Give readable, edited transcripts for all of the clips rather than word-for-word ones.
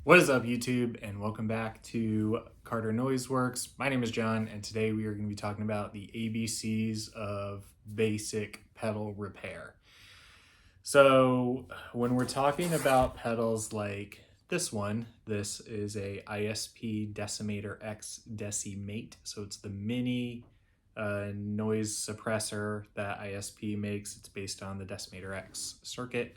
What is up, YouTube, and welcome back to Carter Noiseworks. My name is John, and today we are going to be talking about the ABCs of basic pedal repair. So when we're talking about pedals like this one, this is a ISP Decimator X Decimate. So it's the mini noise suppressor that ISP makes. It's based on the Decimator X circuit.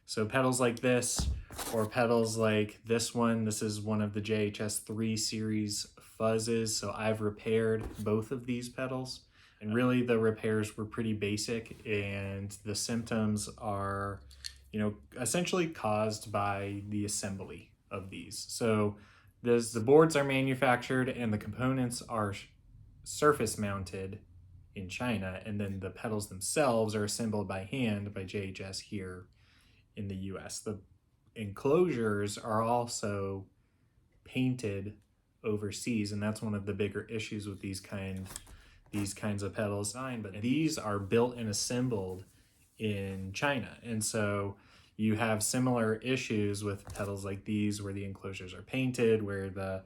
So pedals like this, or pedals like this one, this is one of the JHS 3 series fuzzes. So I've repaired both of these pedals, and really the repairs were pretty basic, and the symptoms are, essentially caused by the assembly of these. So the boards are manufactured and the components are surface mounted in China, and then the pedals themselves are assembled by hand by JHS here in the US. The enclosures are also painted overseas, and that's one of the bigger issues with these kinds of pedals. But these are built and assembled in China, and so you have similar issues with pedals like these where the enclosures are painted, where the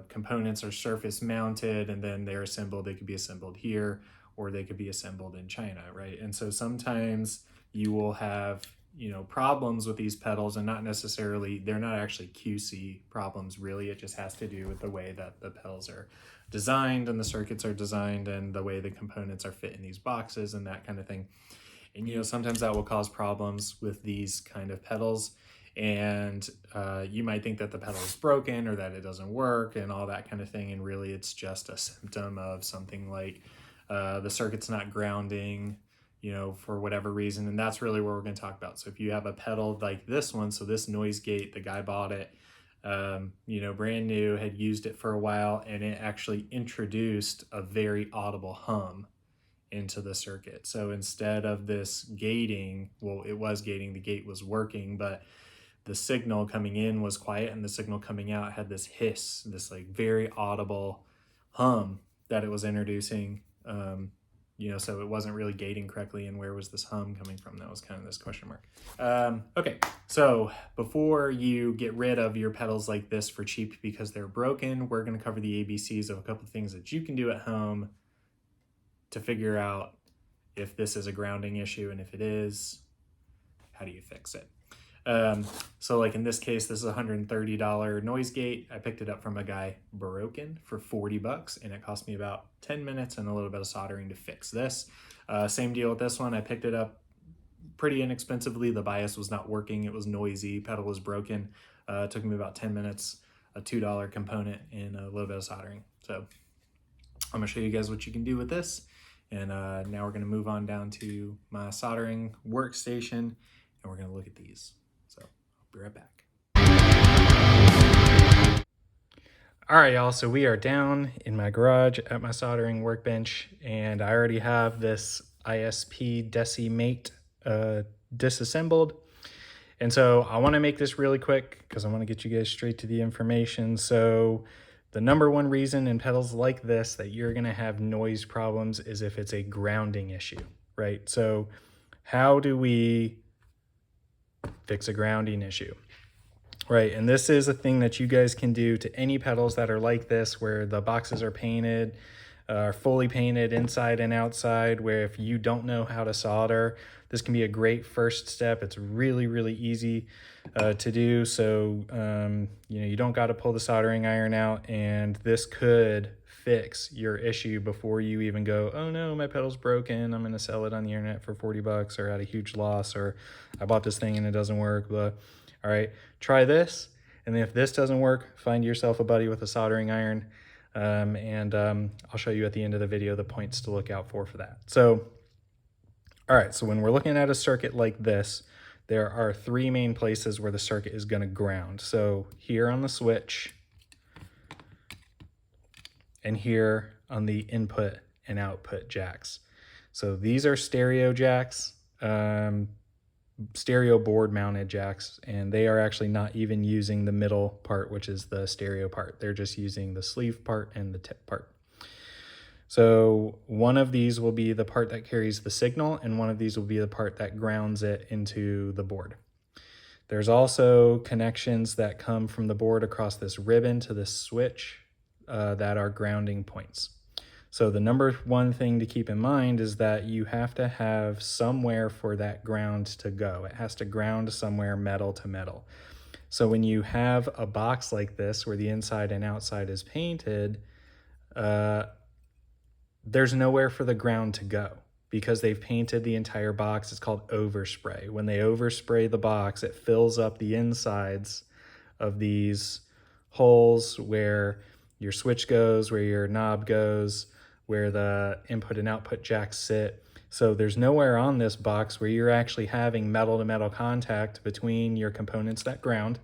components are surface mounted and then they're assembled. They could be assembled here or they could be assembled in China, right? And so sometimes you will have problems with these pedals, and they're not actually QC problems really. It just has to do with the way that the pedals are designed and the circuits are designed and the way the components are fit in these boxes and that kind of thing. And sometimes that will cause problems with these kind of pedals, and you might think that the pedal is broken or that it doesn't work and all that kind of thing, and really it's just a symptom of something like the circuit's not grounding, for whatever reason. And that's really what we're going to talk about. So if you have a pedal like this one, so this Noise Gate, the guy bought it, brand new, had used it for a while, and it actually introduced a very audible hum into the circuit. So instead of this gating, well, it was gating, the gate was working, but the signal coming in was quiet and the signal coming out had this hiss, this like very audible hum that it was introducing. So it wasn't really gating correctly, and where was this hum coming from? That was kind of this question mark. Okay, so before you get rid of your pedals like this for cheap because they're broken, we're going to cover the ABCs of a couple of things that you can do at home to figure out if this is a grounding issue, and if it is, how do you fix it? So like in this case, this is a $130 Noise Gate. I picked it up from a guy, Broken, for 40 bucks, and it cost me about 10 minutes and a little bit of soldering to fix this. Same deal with this one. I picked it up pretty inexpensively. The bias was not working. It was noisy. Pedal was broken. It took me about 10 minutes, a $2 component, and a little bit of soldering. So I'm gonna show you guys what you can do with this. And now we're gonna move on down to my soldering workstation, and we're gonna look at these. So I'll be right back. All right, y'all, so we are down in my garage at my soldering workbench, and I already have this ISP Decimate disassembled. And so I wanna make this really quick because I wanna get you guys straight to the information. So the number one reason in pedals like this that you're gonna have noise problems is if it's a grounding issue, right? So how do we fix a grounding issue? Right, and this is a thing that you guys can do to any pedals that are like this, where the boxes are painted, are fully painted inside and outside, where if you don't know how to solder, this can be a great first step. It's really, really easy to do. So, you don't got to pull the soldering iron out, and this could fix your issue before you even go, oh no, my pedal's broken, I'm going to sell it on the internet for 40 bucks or at a huge loss, or I bought this thing and it doesn't work, but all right, try this. And then if this doesn't work, find yourself a buddy with a soldering iron. I'll show you at the end of the video the points to look out for that. So, all right, so when we're looking at a circuit like this, there are three main places where the circuit is gonna ground. So here on the switch, and here on the input and output jacks. So these are stereo jacks, stereo board mounted jacks, and they are actually not even using the middle part, which is the stereo part. They're just using the sleeve part and the tip part. So one of these will be the part that carries the signal, and one of these will be the part that grounds it into the board. There's also connections that come from the board across this ribbon to this switch that are grounding points. So the number one thing to keep in mind is that you have to have somewhere for that ground to go. It has to ground somewhere metal to metal. So when you have a box like this where the inside and outside is painted, there's nowhere for the ground to go because they've painted the entire box. It's called overspray. When they overspray the box, it fills up the insides of these holes where your switch goes, where your knob goes, where the input and output jacks sit. So there's nowhere on this box where you're actually having metal to metal contact between your components that ground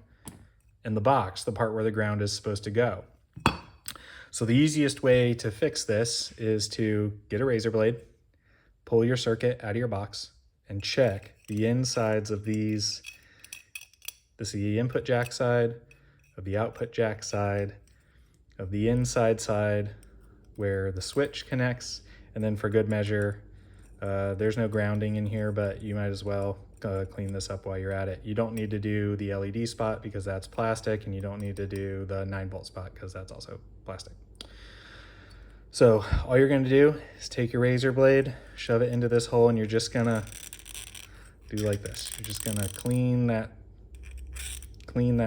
and the box, the part where the ground is supposed to go. So the easiest way to fix this is to get a razor blade, pull your circuit out of your box, and check the insides of these. This is the input jack side, of the output jack side, of the inside side where the switch connects, and then for good measure, there's no grounding in here, but you might as well clean this up while you're at it. You don't need to do the LED spot because that's plastic, and you don't need to do the 9-volt spot because that's also plastic. So all you're going to do is take your razor blade, shove it into this hole, and you're just going to do like this. You're just going to clean that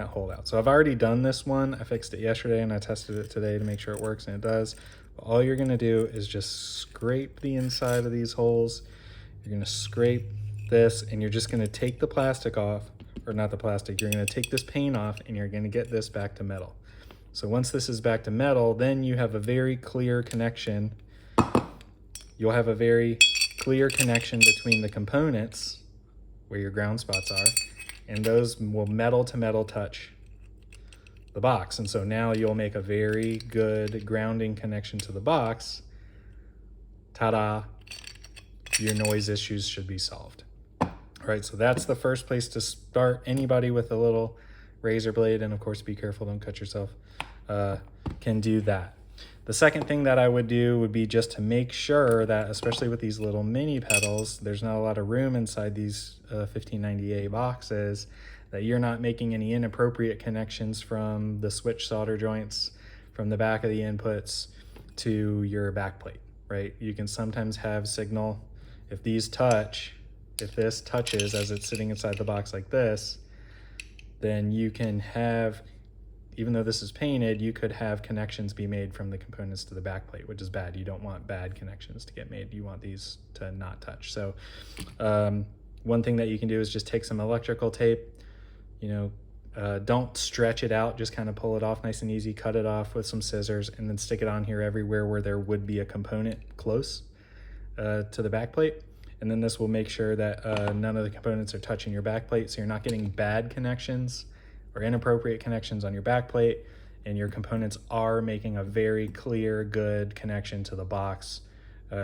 hole out. So I've already done this one. I fixed it yesterday and I tested it today to make sure it works, and it does. But all you're going to do is just scrape the inside of these holes. You're going to scrape this, and you're just going to take the plastic off, or not the plastic, you're going to take this paint off, and you're going to get this back to metal. So once this is back to metal, then you have a very clear connection. You'll have a very clear connection between the components where your ground spots are, and those will metal to metal touch the box. And so now you'll make a very good grounding connection to the box. Ta-da, your noise issues should be solved. All right, so that's the first place to start. Anybody with a little razor blade, and of course be careful, don't cut yourself, can do that. The second thing that I would do would be just to make sure that, especially with these little mini pedals, there's not a lot of room inside these 1590A boxes, that you're not making any inappropriate connections from the switch solder joints from the back of the inputs to your backplate, right? You can sometimes have signal. If these touch, if this touches as it's sitting inside the box like this, then you can have, even though this is painted, you could have connections be made from the components to the backplate, which is bad. You don't want bad connections to get made. You want these to not touch. So one thing that you can do is just take some electrical tape, don't stretch it out, just kind of pull it off nice and easy, cut it off with some scissors, and then stick it on here everywhere where there would be a component close to the backplate. And then this will make sure that none of the components are touching your backplate, so you're not getting bad connections or inappropriate connections on your backplate, and your components are making a very clear, good connection to the box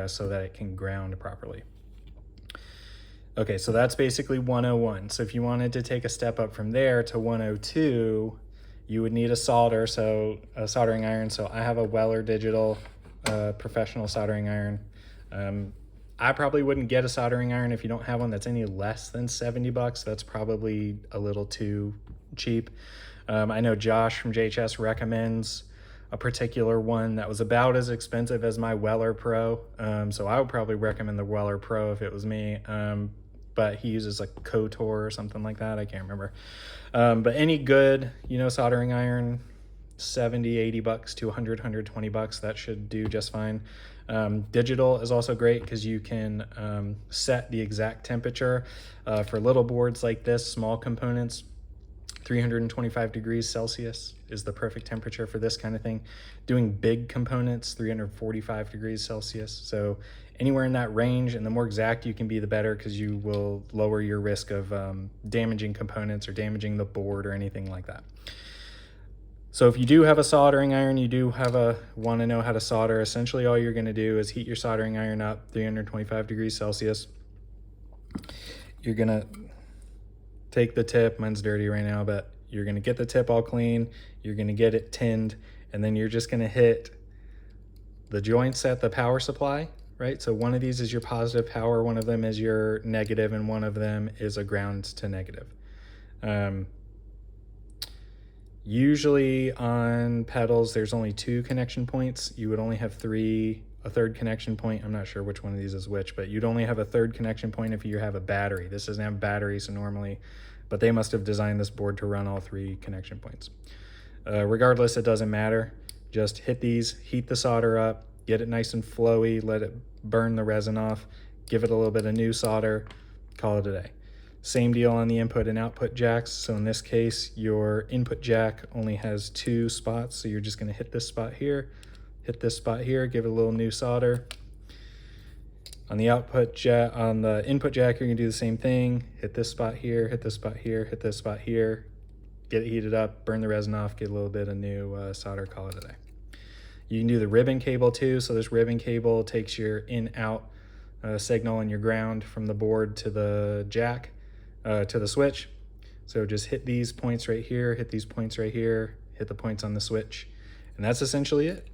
so that it can ground properly. Okay, so that's basically 101. So if you wanted to take a step up from there to 102, you would need a soldering iron. So I have a Weller Digital professional soldering iron. I probably wouldn't get a soldering iron if you don't have one that's any less than $70. That's probably a little too cheap. I know Josh from JHS recommends a particular one that was about as expensive as my Weller Pro. So I would probably recommend the Weller Pro if it was me. But he uses like KOTOR or something like that. I can't remember. But any good, soldering iron, $70, $80 to $100, $120, that should do just fine. Digital is also great because you can set the exact temperature for little boards like this, small components. 325 degrees Celsius is the perfect temperature for this kind of thing. Doing big components, 345 degrees Celsius. So anywhere in that range, and the more exact you can be, the better, because you will lower your risk of damaging components or damaging the board or anything like that. So if you do have a soldering iron, you do want to know how to solder. Essentially all you're going to do is heat your soldering iron up 325 degrees Celsius. You're going to take the tip, mine's dirty right now, but you're going to get the tip all clean, you're going to get it tinned, and then you're just going to hit the joints at the power supply, right? So one of these is your positive power, one of them is your negative, and one of them is a ground to negative. Usually on pedals, there's only 2 connection points. You would only have a third connection point. I'm not sure which one of these is which, but you'd only have a third connection point if you have a battery. This doesn't have batteries, so normally, but they must have designed this board to run all 3 connection points. Regardless, it doesn't matter. Just hit these, heat the solder up, get it nice and flowy, let it burn the resin off, give it a little bit of new solder, call it a day. Same deal on the input and output jacks. So in this case, your input jack only has 2 spots. So you're just going to hit this spot here, hit this spot here, give it a little new solder. On the input jack, you're going to do the same thing. Hit this spot here, hit this spot here, hit this spot here, get it heated up, burn the resin off, get a little bit of new solder, call it a day. You can do the ribbon cable too. So this ribbon cable takes your in-out signal and your ground from the board to the jack, to the switch. So just hit these points right here, hit these points right here, hit the points on the switch, and that's essentially it.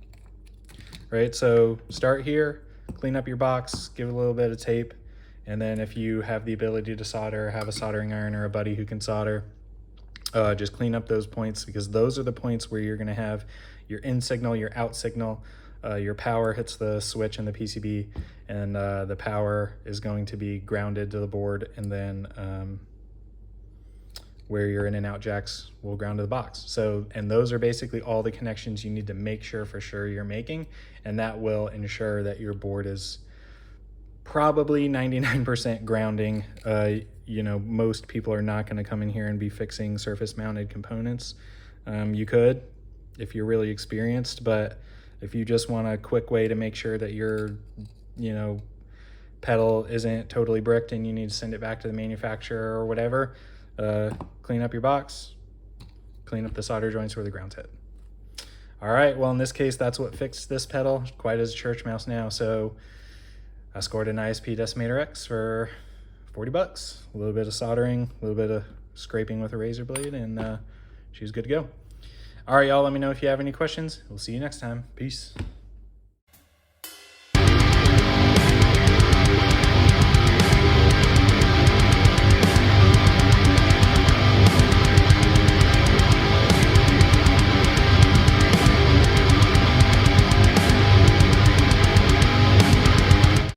Right, so start here, clean up your box, give it a little bit of tape, and then if you have the ability to solder, have a soldering iron or a buddy who can solder, just clean up those points, because those are the points where you're going to have your in signal, your out signal, your power hits the switch and the PCB, and the power is going to be grounded to the board, and then where your in and out jacks will ground to the box. So, and those are basically all the connections you need to make sure for sure you're making, and that will ensure that your board is probably 99% grounding. You know, most people are not going to come in here and be fixing surface mounted components. You could if you're really experienced, but if you just want a quick way to make sure that your, you know, pedal isn't totally bricked and you need to send it back to the manufacturer or whatever, clean up your box, clean up the solder joints where the ground's hit. All right, well, in this case, that's what fixed this pedal, quiet as a church mouse now. So I scored an ISP Decimator X for 40 bucks, a little bit of soldering, a little bit of scraping with a razor blade, and she's good to go. All right, y'all, let me know if you have any questions. We'll see you next time. Peace.